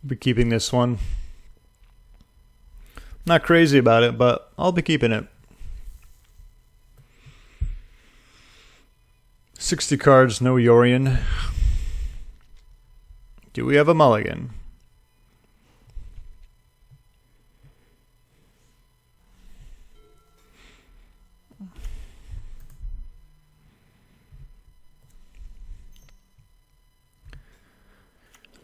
Be keeping this one. Not crazy about it, but I'll be keeping it. 60 cards, no Yorion. Do we have a mulligan?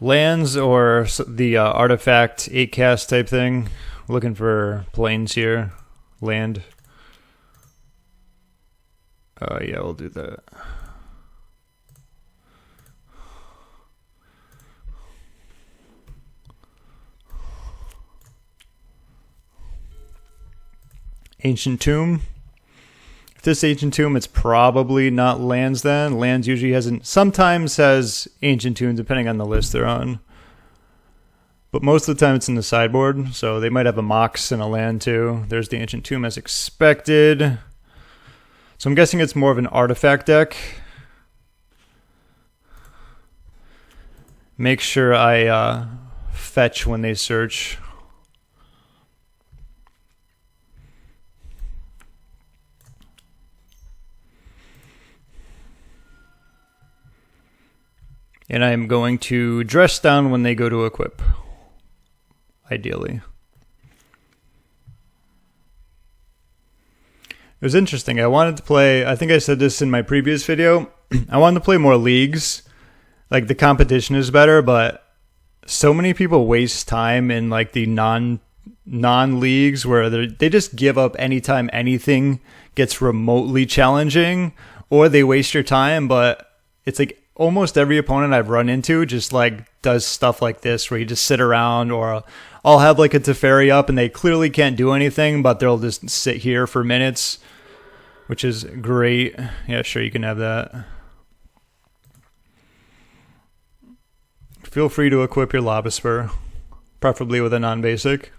Lands or the artifact 8 cast type thing. Looking for planes here. Land. Yeah, we'll do that. Ancient Tomb. If this Ancient Tomb, it's probably not lands then. Lands usually sometimes has Ancient Tomb depending on the list they're on. But most of the time it's in the sideboard, so they might have a Mox and a land too. There's the Ancient Tomb as expected. So I'm guessing it's more of an artifact deck. Make sure I fetch when they search. And I'm going to dress down when they go to equip. Ideally. It was interesting. I wanted to play, I think I said this in my previous video, I wanted to play more leagues. Like the competition is better, but so many people waste time in like the non-leagues where they just give up anytime anything gets remotely challenging, or they waste your time, but it's like almost every opponent I've run into just like does stuff like this where you just sit around, or I'll have like a Teferi up and they clearly can't do anything, but they'll just sit here for minutes, which is great. Yeah, sure, you can have that. Feel free to equip your Lava Spur, preferably with a non-basic.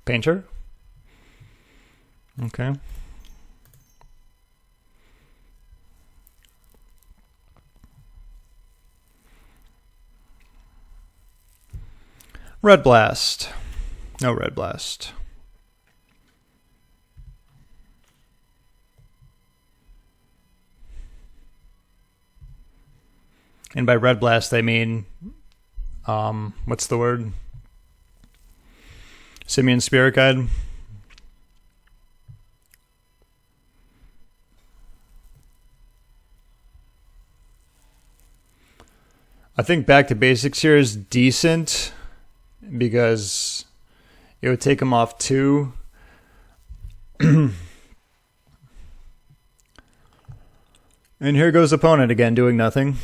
Painter. Okay. Red Blast. No Red Blast. And by Red Blast, I mean, what's the word? Simian Spirit Guide. I think Back to Basics here is decent because it would take him off 2. And here goes opponent again doing nothing.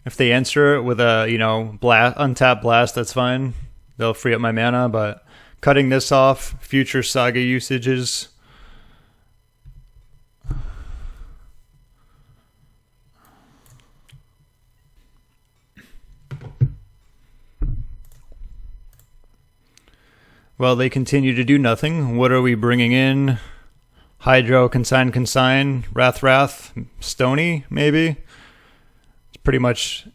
If they answer it with a, untap blast, that's fine. They'll free up my mana, but cutting this off, future Saga usages. Well, they continue to do nothing. What are we bringing in? Hydro, Consign, Wrath, Stony, maybe? Pretty much,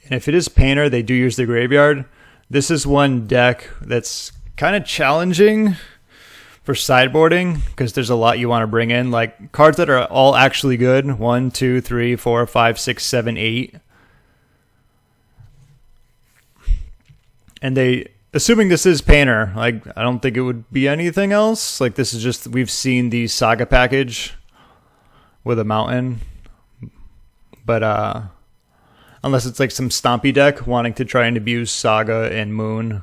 and if it is Painter, they do use the graveyard. This is one deck that's kind of challenging for sideboarding because there's a lot you want to bring in, like cards that are all actually good. 1, 2, 3, 4, 5, 6, 7, 8. And they, assuming this is Painter, like I don't think it would be anything else. Like this is just, we've seen the Saga package with a mountain, but unless it's like some Stompy deck wanting to try and abuse Saga and Moon.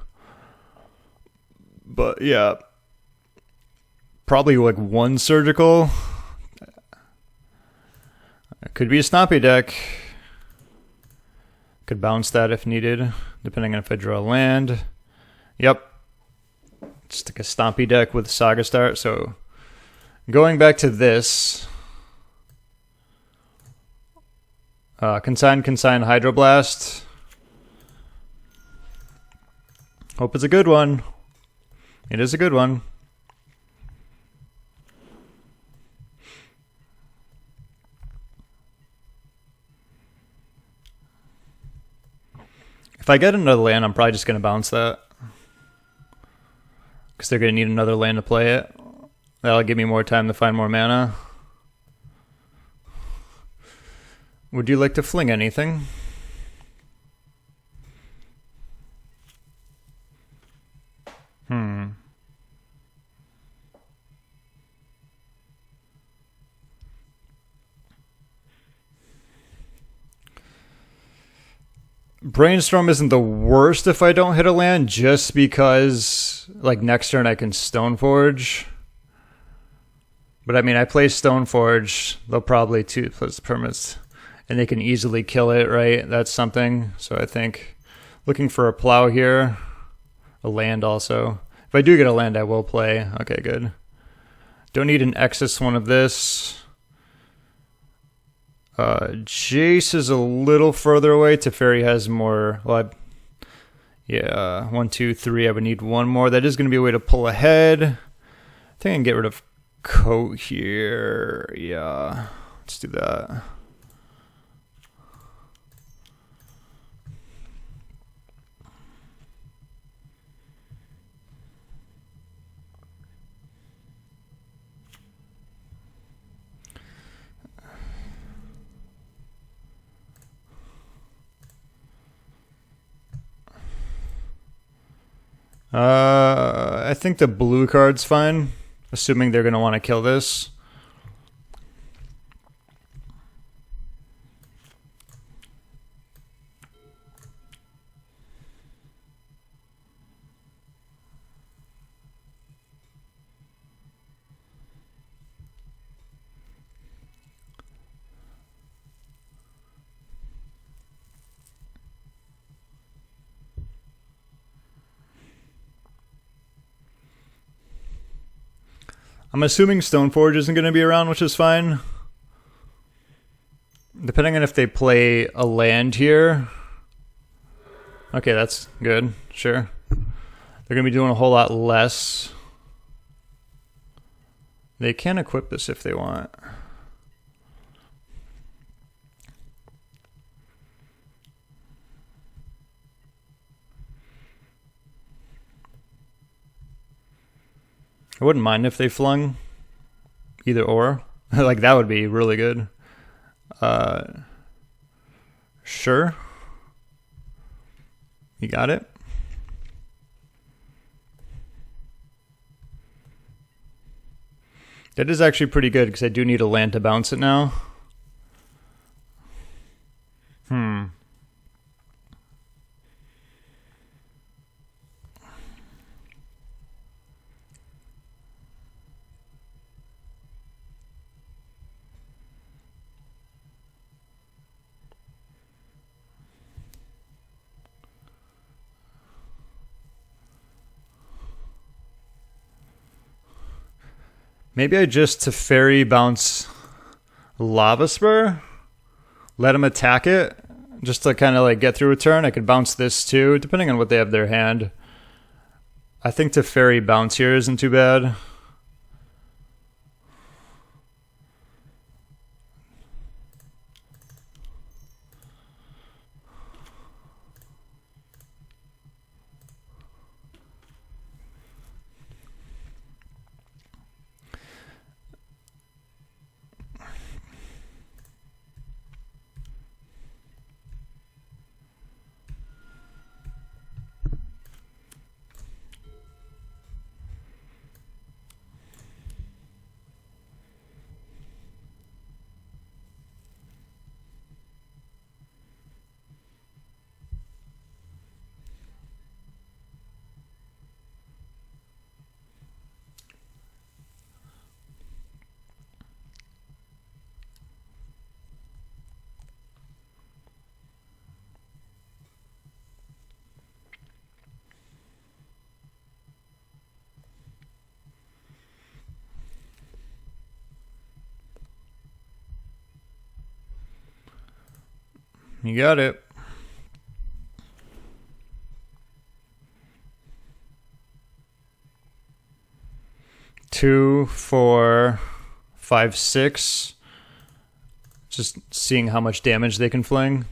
But yeah, probably like one surgical. It could be a Stompy deck. Could bounce that if needed, depending on if I draw land. Yep. Just like a Stompy deck with Saga Start. So going back to this. Consign Hydroblast. Hope it's a good one. It is a good one. If I get another land, I'm probably just going to bounce that. Because they're going to need another land to play it. That'll give me more time to find more mana. Would you like to fling anything? Brainstorm isn't the worst if I don't hit a land, just because like next turn I can Stoneforge. But I mean, I play Stoneforge, they'll probably 2+ permits, and they can easily kill it, right? That's something. So I think looking for a plow here, a land also. If I do get a land, I will play. Okay, good. Don't need an excess one of this. Jace is a little further away. Teferi has more. Well, yeah, 1, 2, 3. I would need one more. That is going to be a way to pull ahead. I think I can get rid of Coat here. Yeah, let's do that. I think the blue card's fine, assuming they're going to want to kill this. I'm assuming Stoneforge isn't going to be around, which is fine. Depending on if they play a land here. Okay, that's good. Sure. They're going to be doing a whole lot less. They can equip this if they want. I wouldn't mind if they flung either or. Like, that would be really good. Sure. You got it. That is actually pretty good because I do need a land to bounce it now. Maybe I just Teferi bounce Lava Spur, let him attack it, just to kind of like get through a turn. I could bounce this too, depending on what they have in their hand. I think Teferi bounce here isn't too bad. You got it. Two, 4, 5, 6. Just seeing how much damage they can fling.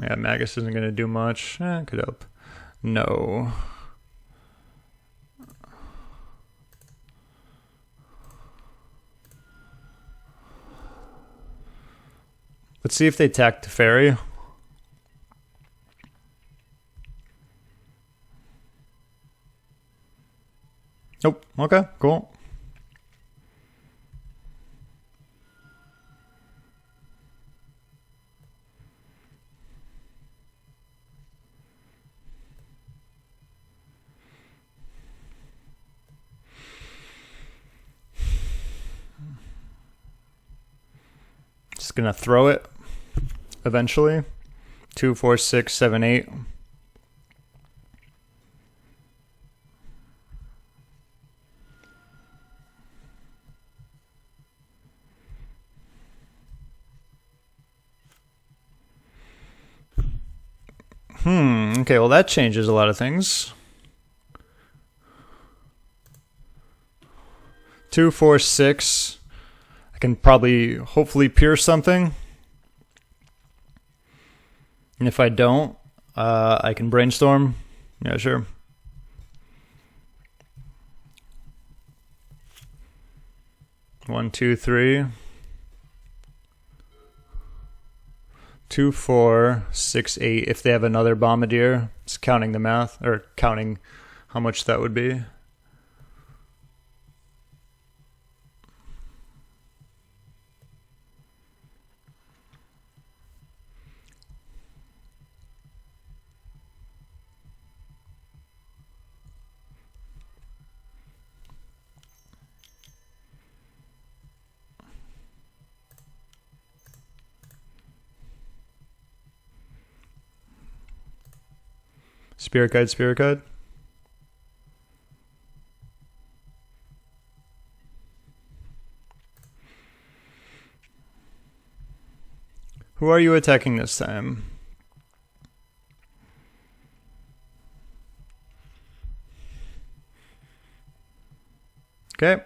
Yeah, Magus isn't going to do much. Could help. No. Let's see if they attack Teferi. Nope. Okay, cool. Just gonna throw it eventually. 2, 4, 6, 7, 8. Okay, well that changes a lot of things. 2, 4, 6. I can probably, hopefully, pierce something. And if I don't, I can brainstorm. Yeah, sure. One, 2, 3. 2, 4, 6, 8. If they have another Bombardier, it's counting the math, or counting how much that would be. Spirit Guide, Spirit Guide. Who are you attacking this time? Okay.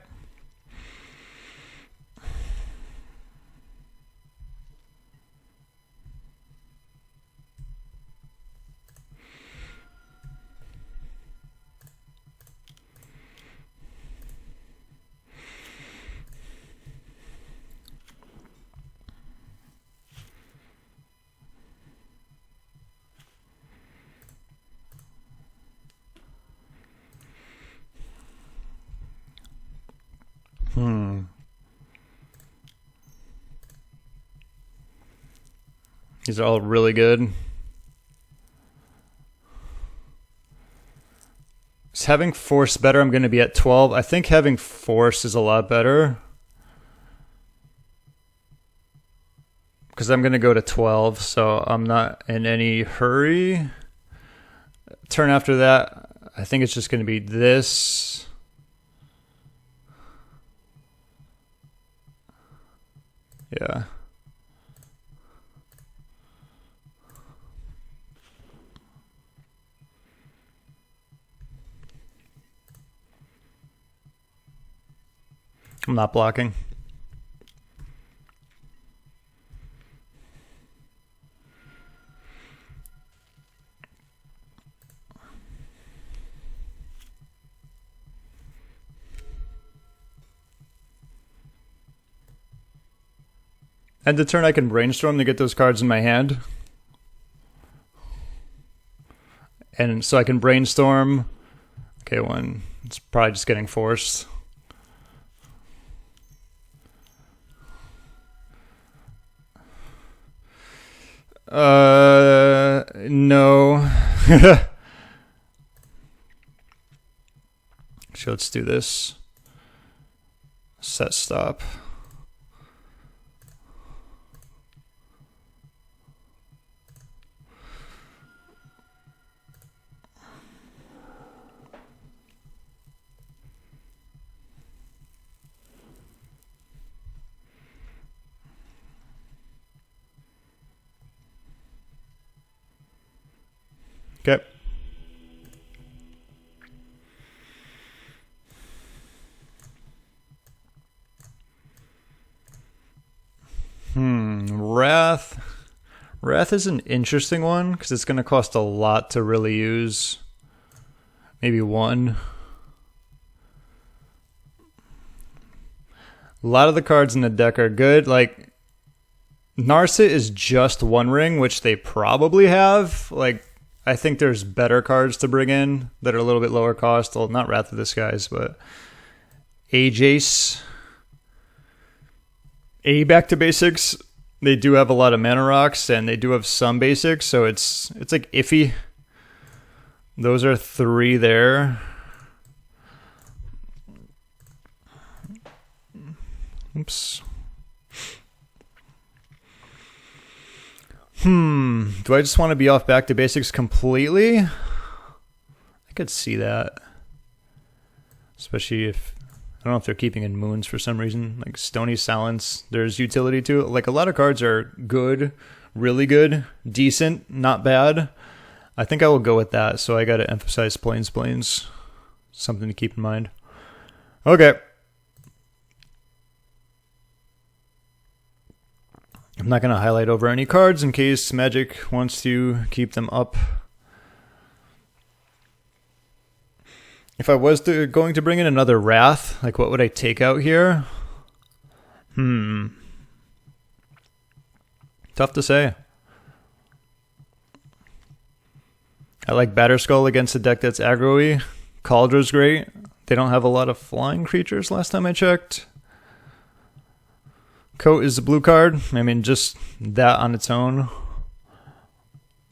These are all really good. Is having Force better? I'm going to be at 12. I think having Force is a lot better. Because I'm going to go to 12, so I'm not in any hurry. Turn after that, I think it's just going to be this. Yeah. I'm not blocking. End the turn I can brainstorm to get those cards in my hand. And so I can brainstorm. Okay, one. It's probably just getting forced. No. So let's do this. Set stop. Wrath is an interesting one because it's going to cost a lot to really use. Maybe one. A lot of the cards in the deck are good. Like, Narset is just one ring, which they probably have. Like, I think there's better cards to bring in that are a little bit lower cost. Well, not Wrath of the Skies, but a Jace. A Back to Basics. They do have a lot of mana rocks, and they do have some basics, so it's like iffy. Those are 3 there. Oops. Do I just want to be off Back to Basics completely? I could see that. Especially if... I don't know if they're keeping in moons for some reason. Like Stony Silence, there's utility to it. Like a lot of cards are good, really good, decent, not bad. I think I will go with that, so I got to emphasize plains. Something to keep in mind. Okay. I'm not going to highlight over any cards in case Magic wants to keep them up. If I was going to bring in another Wrath, like what would I take out here? Tough to say. I like Batterskull against a deck that's aggro-y. Kaldra's great. They don't have a lot of flying creatures last time I checked. Coat is a blue card. I mean, just that on its own.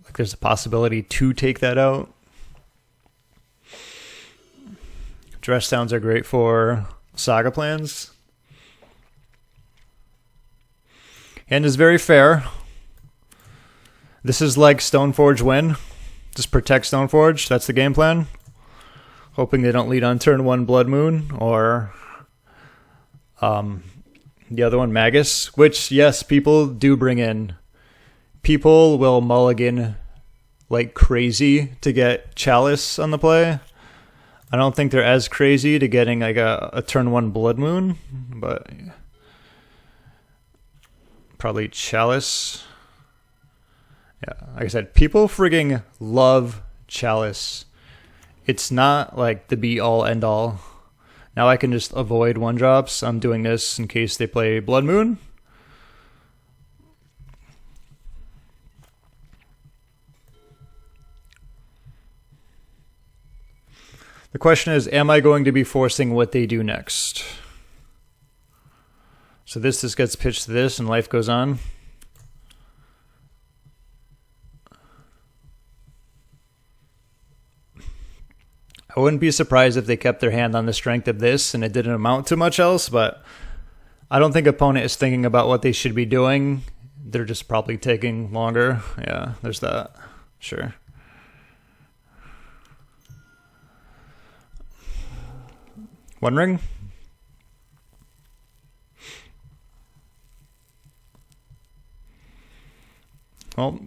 Like there's a possibility to take that out. Dress Downs are great for Saga plans. And is very fair. This is like Stoneforge win. Just protect Stoneforge. That's the game plan. Hoping they don't lead on turn 1 Blood Moon or the other one Magus. Which, yes, people do bring in. People will mulligan like crazy to get Chalice on the play. I don't think they're as crazy to getting like a turn 1 Blood Moon, but probably Chalice. Yeah, like I said, people frigging love Chalice. It's not like the be-all, end-all. Now I can just avoid 1-drops. I'm doing this in case they play Blood Moon. The question is, am I going to be forcing what they do next? So this just gets pitched to this and life goes on. I wouldn't be surprised if they kept their hand on the strength of this and it didn't amount to much else, but I don't think opponent is thinking about what they should be doing. They're just probably taking longer. Yeah, there's that. Sure. One ring. Well,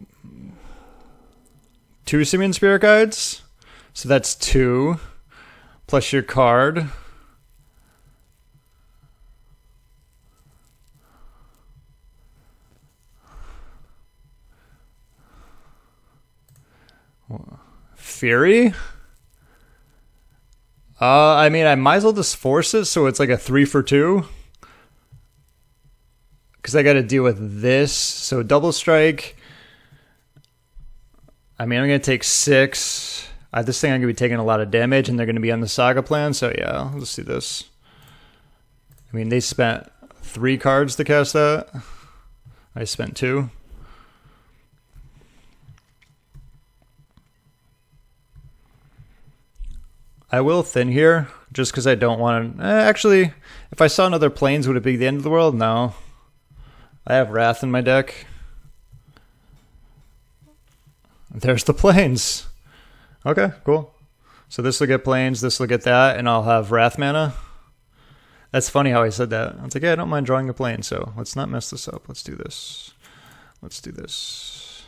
2 Simian Spirit Guides. So that's 2 plus your card. Fury? I mean, I might as well just force it so it's like a 3 for 2. Because I got to deal with this. So double strike. I mean, I'm going to take 6. This thing I'm going to be taking a lot of damage, and they're going to be on the Saga plan. So yeah, let's do this. I mean, they spent 3 cards to cast that. I spent 2. I will thin here, just because I don't want to... actually, if I saw another planes, would it be the end of the world? No. I have Wrath in my deck. There's the planes. Okay, cool. So this will get planes, this will get that, and I'll have Wrath mana. That's funny how I said that. I was like, yeah, I don't mind drawing the plane, so let's not mess this up. Let's do this. Let's do this.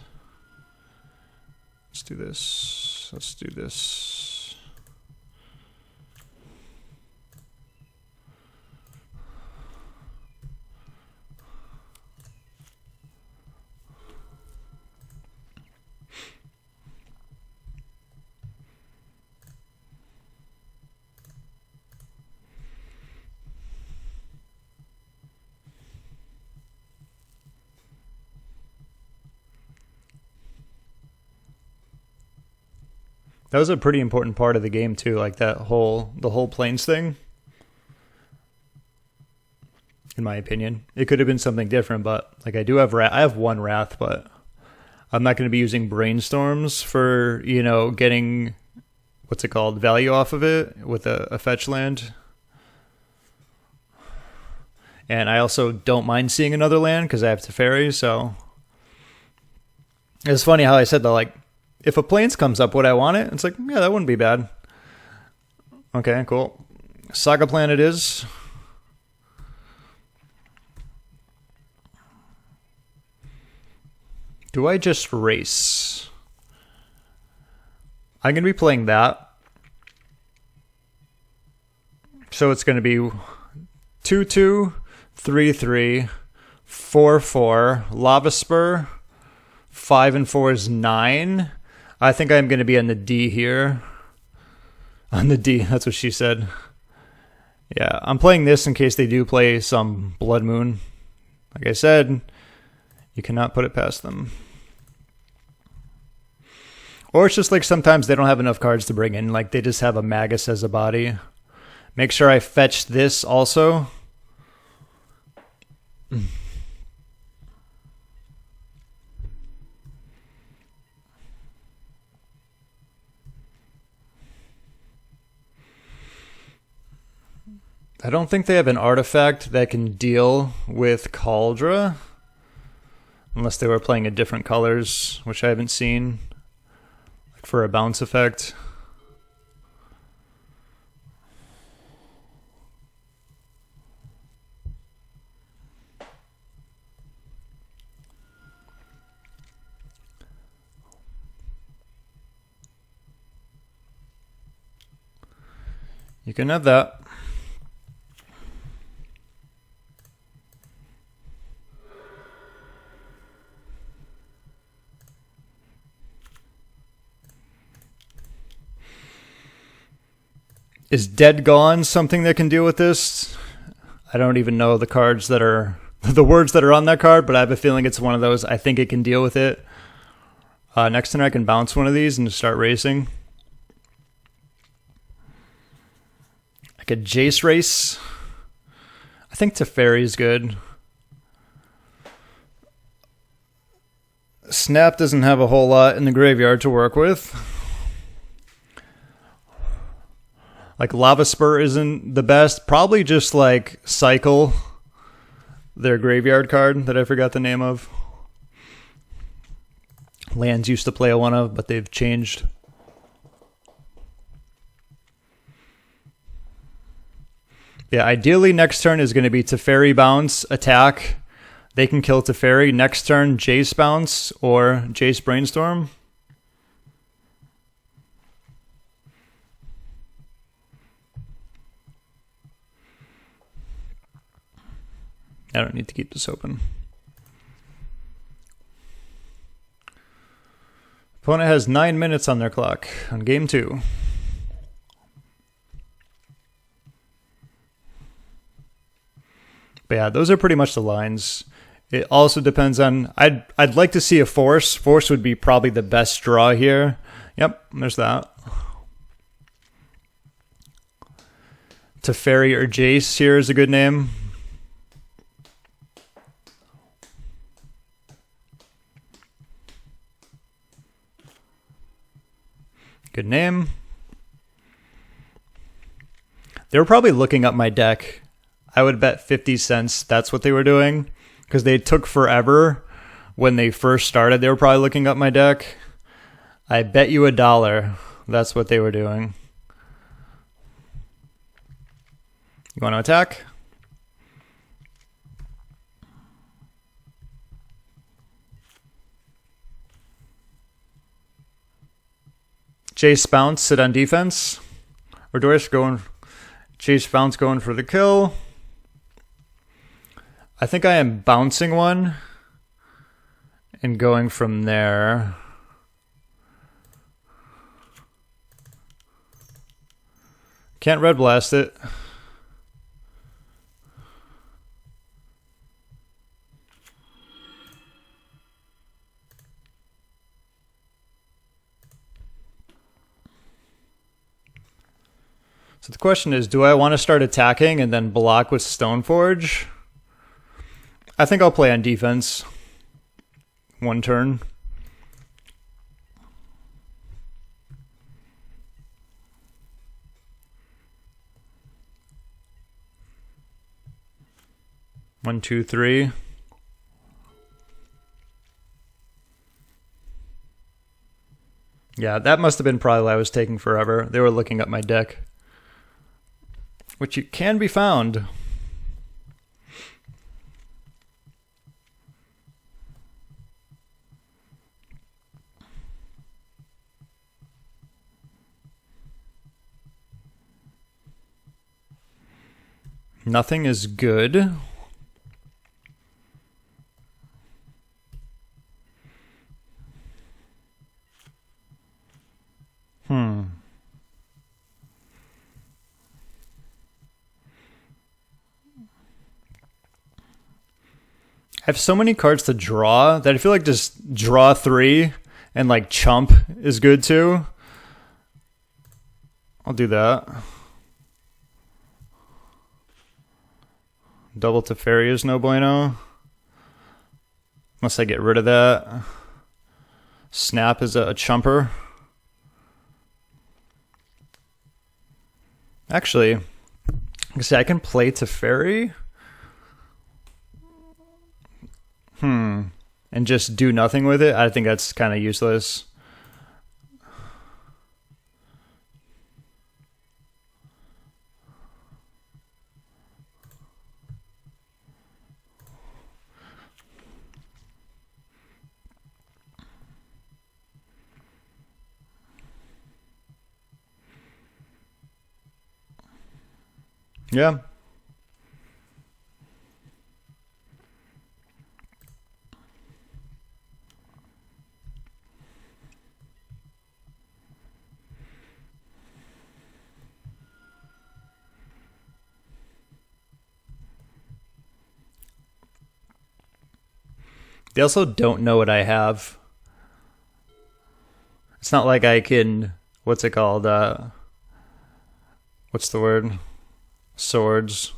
Let's do this. Let's do this. That was a pretty important part of the game too, like the whole plains thing. In my opinion, it could have been something different, but like I have one Wrath, but I'm not going to be using Brainstorms for, you know, getting, what's it called, value off of it with a fetch land. And I also don't mind seeing another land because I have Teferi, so it's funny how I said that, like, if a plains comes up, would I want it? It's like, yeah, that wouldn't be bad. Okay, cool. Saga Plan it is. Do I just race? I'm going to be playing that. So it's going to be 2/2, 3/3, 4/4, Lava Spur, 5 and 4 is 9. I think I'm going to be on the D here. On the D, that's what she said. Yeah, I'm playing this in case they do play some Blood Moon. Like I said, you cannot put it past them. Or it's just like sometimes they don't have enough cards to bring in. Like they just have a Magus as a body. Make sure I fetch this also. I don't think they have an artifact that can deal with Kaldra. Unless they were playing in different colors, which I haven't seen. Like for a bounce effect. You can have that. Is Dead Gone something that can deal with this? I don't even know the cards that are the words that are on that card, but I have a feeling it's one of those. I think it can deal with it. Next turn I can bounce one of these and start racing. Like a Jace race. I think Teferi is good. Snap doesn't have a whole lot in the graveyard to work with. Like Lava Spur isn't the best. Probably just like Cycle, their graveyard card that I forgot the name of. Lands used to play one of, but they've changed. Yeah, ideally next turn is going to be Teferi bounce, attack. They can kill Teferi. Next turn, Jace bounce or Jace Brainstorm. I don't need to keep this open. Opponent has 9 minutes on their clock on game 2. But yeah, those are pretty much the lines. It also depends on... I'd like to see a Force. Force would be probably the best draw here. Yep, there's that. Teferi or Jace here is a good name. Good name. They were probably looking up my deck. I would bet 50 cents that's what they were doing. Because they took forever when they first started. They were probably looking up my deck. I bet you $1 that's what they were doing. You want to attack? Jace bounce, sit on defense. Or do I just go in? Jace bounce going for the kill. I think I am bouncing one and going from there. Can't red blast it. So the question is, do I want to start attacking and then block with Stoneforge? I think I'll play on defense. One turn. One, two, three. Yeah, that must have been probably why I was taking forever. They were looking up my deck, which can be found. Nothing is good. I have so many cards to draw that I feel like just draw 3 and like chump is good too. I'll do that. Double Teferi is no bueno. Unless I get rid of that. Snap is a chumper. Actually, like I say, I can play Teferi. And just do nothing with it. I think that's kind of useless. Yeah. They also don't know what I have. It's not like I can, what's it called? What's the word? Swords.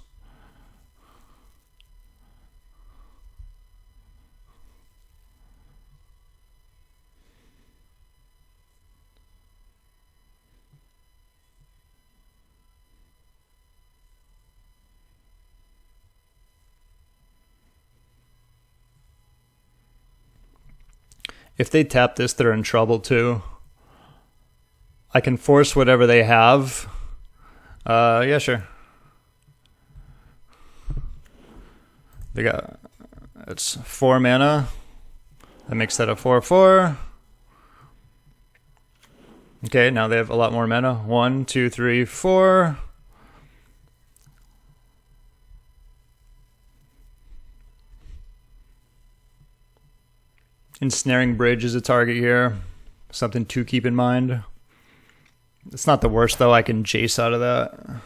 If they tap this, they're in trouble too. I can force whatever they have. Yeah, sure. They got, it's 4 mana. That makes that a 4/4. Okay, now they have a lot more mana. 1, 2, 3, 4. Ensnaring Bridge is a target here. Something to keep in mind. It's not the worst though. I can Jace out of that.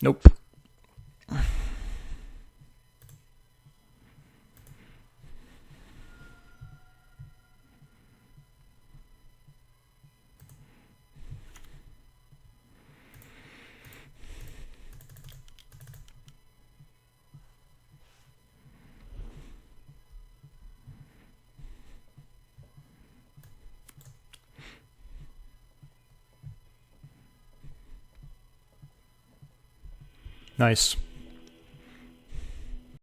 Nope. Nice.